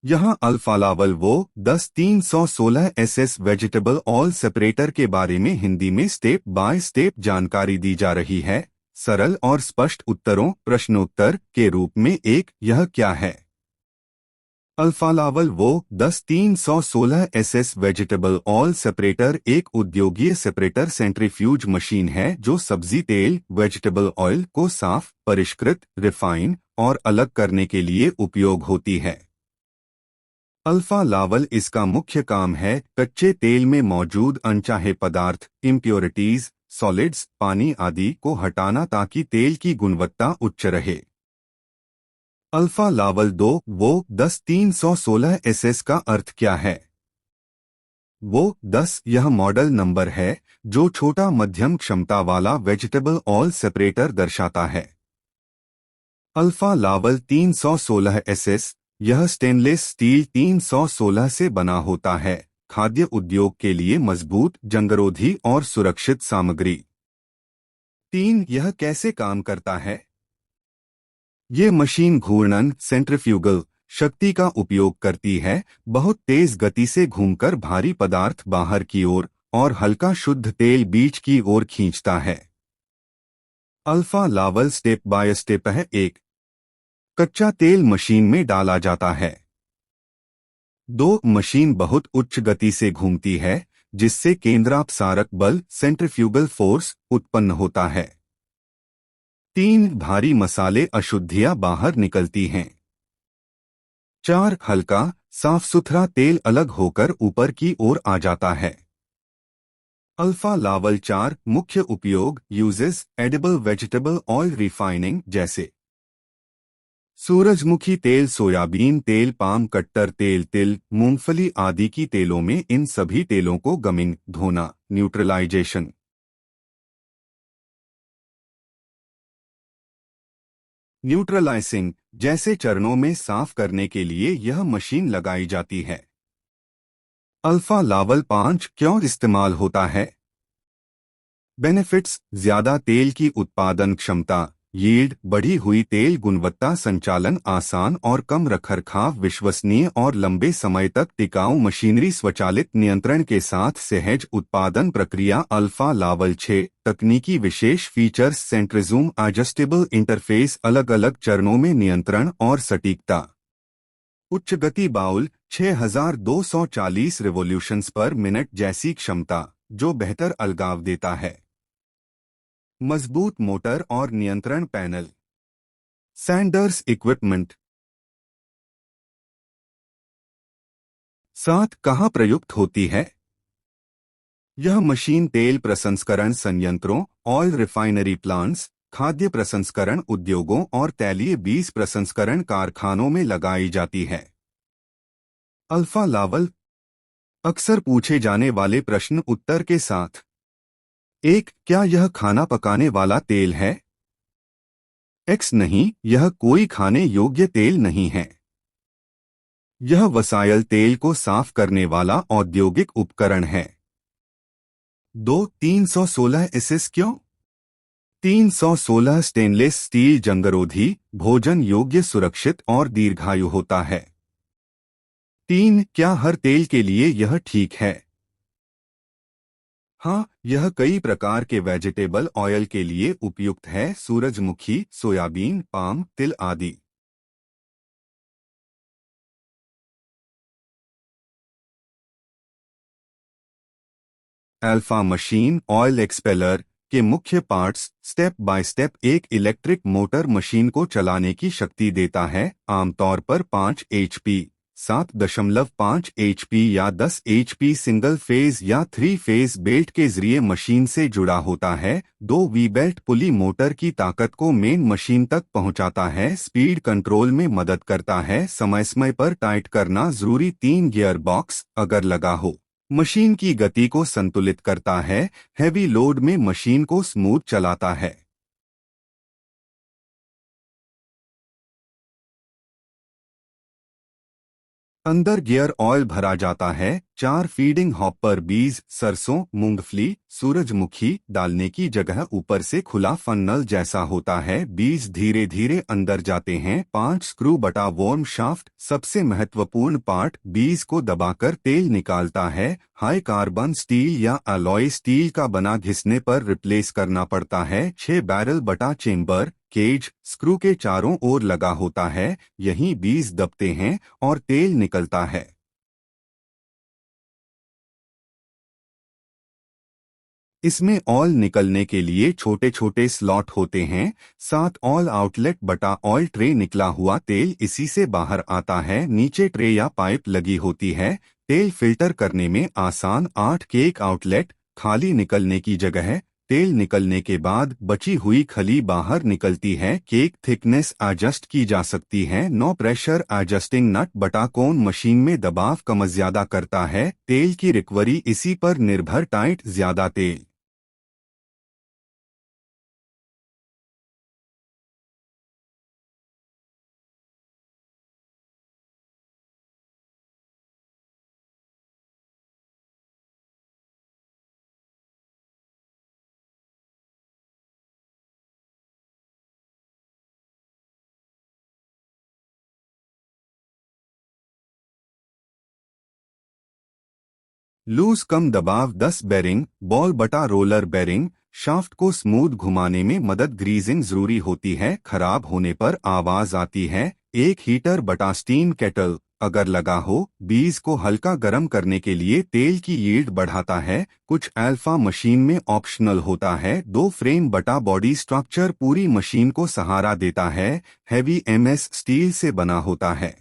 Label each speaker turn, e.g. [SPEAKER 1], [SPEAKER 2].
[SPEAKER 1] यहाँ Alfa Laval वो 10-316 SS vegetable oil separator के बारे में हिंदी में स्टेप बाय स्टेप जानकारी दी जा रही है। सरल और स्पष्ट उत्तरों प्रश्नोत्तर के रूप में एक, यह क्या है? अल्फा लावल वो 10-316 SS वेजिटेबल ऑयल सेपरेटर एक उद्योगीय सेपरेटर सेंट्रीफ्यूज मशीन है जो सब्जी तेल वेजिटेबल ऑयल को साफ, परिष्कृत, रिफाइन और अलग करने के लिए उपयोग होती है। अल्फा लावल इसका मुख्य काम है कच्चे तेल में मौजूद अनचाहे पदार्थ, इम्प्योरिटीज, सॉलिड्स, पानी आदि को हटाना ताकि तेल की गुणवत्ता उच्च रहे। अल्फा लावल 2 वो 10-316 SS का अर्थ क्या है? वो 10 यह मॉडल नंबर है जो छोटा मध्यम क्षमता वाला वेजिटेबल ऑयल सेपरेटर दर्शाता है। अल्फा लावल 316 SS यह स्टेनलेस स्टील 316 से बना होता है, खाद्य उद्योग के लिए मजबूत, जंगरोधी और सुरक्षित सामग्री। 3 यह कैसे काम करता है? ये मशीन घूर्णन सेंट्रीफ्यूगल शक्ति का उपयोग करती है, बहुत तेज गति से घूमकर भारी पदार्थ बाहर की ओर और हल्का शुद्ध तेल बीच की ओर खींचता है। Alfa Laval step by step है। एक, कच्चा तेल मशीन में डाला जाता है। 2 मशीन बहुत उच्च गति से घूमती है जिससे केंद्रापसारक बल सेंट्रीफ्यूगल फोर्स उत्पन्न होता है। 3 भारी मसाले अशुद्धियां बाहर निकलती हैं। 4 हल्का साफ सुथरा तेल अलग होकर ऊपर की ओर आ जाता है। अल्फा लावल 4 मुख्य उपयोग uses edible vegetable oil refining जैसे सूरजमुखी तेल, सोयाबीन तेल, पाम कट्टर तेल, तिल, मूंगफली आदि की तेलों में इन सभी तेलों को गमिंग धोना न्यूट्रलाइजेशन न्यूट्रलाइजिंग जैसे चरणों में साफ करने के लिए यह मशीन लगाई जाती है। अल्फा लावल 5 क्यों इस्तेमाल होता है? बेनिफिट्स ज्यादा तेल की उत्पादन क्षमता, यील्ड बढ़ी हुई तेल गुणवत्ता, संचालन आसान और कम रखरखाव, विश्वसनीय और लंबे समय तक टिकाऊ मशीनरी, स्वचालित नियंत्रण के साथ सहज उत्पादन प्रक्रिया। अल्फा लावल 6 तकनीकी विशेष फीचर्स सेंट्रिज्यूम एडजस्टेबल इंटरफेस, अलग अलग चरणों में नियंत्रण और सटीकता। उच्च गति बाउल 6240 रिवॉल्यूशंस पर मिनट जैसी क्षमता जो बेहतर अलगाव देता है। मजबूत मोटर और नियंत्रण पैनल। Sanders equipment. 7 कहाँ प्रयुक्त होती है? यह मशीन तेल प्रसंस्करण संयंत्रों, ऑयल रिफाइनरी प्लांट्स, खाद्य प्रसंस्करण उद्योगों और तैलीय बीज प्रसंस्करण कारखानों में लगाई जाती है। अल्फा लावल अक्सर पूछे जाने वाले प्रश्न उत्तर के साथ। 1 क्या यह खाना पकाने वाला तेल है? एक्स नहीं, यह कोई खाने योग्य तेल नहीं है। यह वसायल तेल को साफ करने वाला औद्योगिक उपकरण है। 2 316 SS क्यों? 316 स्टेनलेस स्टील जंगरोधी, भोजन योग्य, सुरक्षित और दीर्घायु होता है। 3 क्या हर तेल के लिए यह ठीक है? हाँ, यह कई प्रकार के वेजिटेबल ऑयल के लिए उपयुक्त है, सूरजमुखी, सोयाबीन, पाम, तिल आदि। अल्फा मशीन ऑयल एक्सपेलर के मुख्य पार्ट्स। स्टेप बाय स्टेप एक इलेक्ट्रिक मोटर मशीन को चलाने की शक्ति देता है, आमतौर पर 5 HP, 7.5 HP या 10 HP सिंगल फेज या 3 फेज बेल्ट के जरिए मशीन से जुड़ा होता है। 2 वी बेल्ट पुली मोटर की ताकत को मेन मशीन तक पहुंचाता है, स्पीड कंट्रोल में मदद करता है, समय समय पर टाइट करना जरूरी। 3 गियर बॉक्स अगर लगा हो मशीन की गति को संतुलित करता है, हैवी लोड में मशीन को स्मूथ चलाता है। अंदर गियर ऑयल भरा जाता है। 4 फीडिंग हॉपर बीज सरसों, मूंगफली, सूरजमुखी डालने की जगह ऊपर से खुला फन्नल जैसा होता है। बीज धीरे धीरे अंदर जाते हैं। 5 स्क्रू बटा वॉर्म शाफ्ट सबसे महत्वपूर्ण पार्ट बीज को दबाकर तेल निकालता है। हाई कार्बन स्टील या अलॉय स्टील का बना घिसने पर रिप्लेस करना पड़ता है। 6 बैरल बटा चेम्बर केज स्क्रू के चारों ओर लगा होता है। यहीं बीज दबते हैं और तेल निकलता है। इसमें ऑयल निकलने के लिए छोटे छोटे स्लॉट होते हैं। 7 ऑयल आउटलेट बटा ऑयल ट्रे निकला हुआ तेल इसी से बाहर आता है। नीचे ट्रे या पाइप लगी होती है। तेल फिल्टर करने में आसान। 8 केक आउटलेट खाली निकलने की जगह तेल निकलने के बाद बची हुई खली बाहर निकलती है। केक थिकनेस एडजस्ट की जा सकती है। 9 प्रेशर एडजस्टिंग नट बटा कोन मशीन में दबाव कम ज्यादा करता है। तेल की रिकवरी इसी पर निर्भर। टाइट ज्यादा तेल लूज कम दबाव 10 बेरिंग बॉल बटा रोलर बेरिंग शाफ्ट को स्मूथ घुमाने में मदद। ग्रीजिंग जरूरी होती है। खराब होने पर आवाज आती है। एक हीटर बटा स्टीम केटल अगर लगा हो बीज को हल्का गर्म करने के लिए तेल की यील्ड बढ़ाता है। कुछ अल्फा मशीन में ऑप्शनल होता है। 2 फ्रेम बटा बॉडी स्ट्रक्चर पूरी मशीन को सहारा देता है। हैवी एमएस स्टील से बना होता है।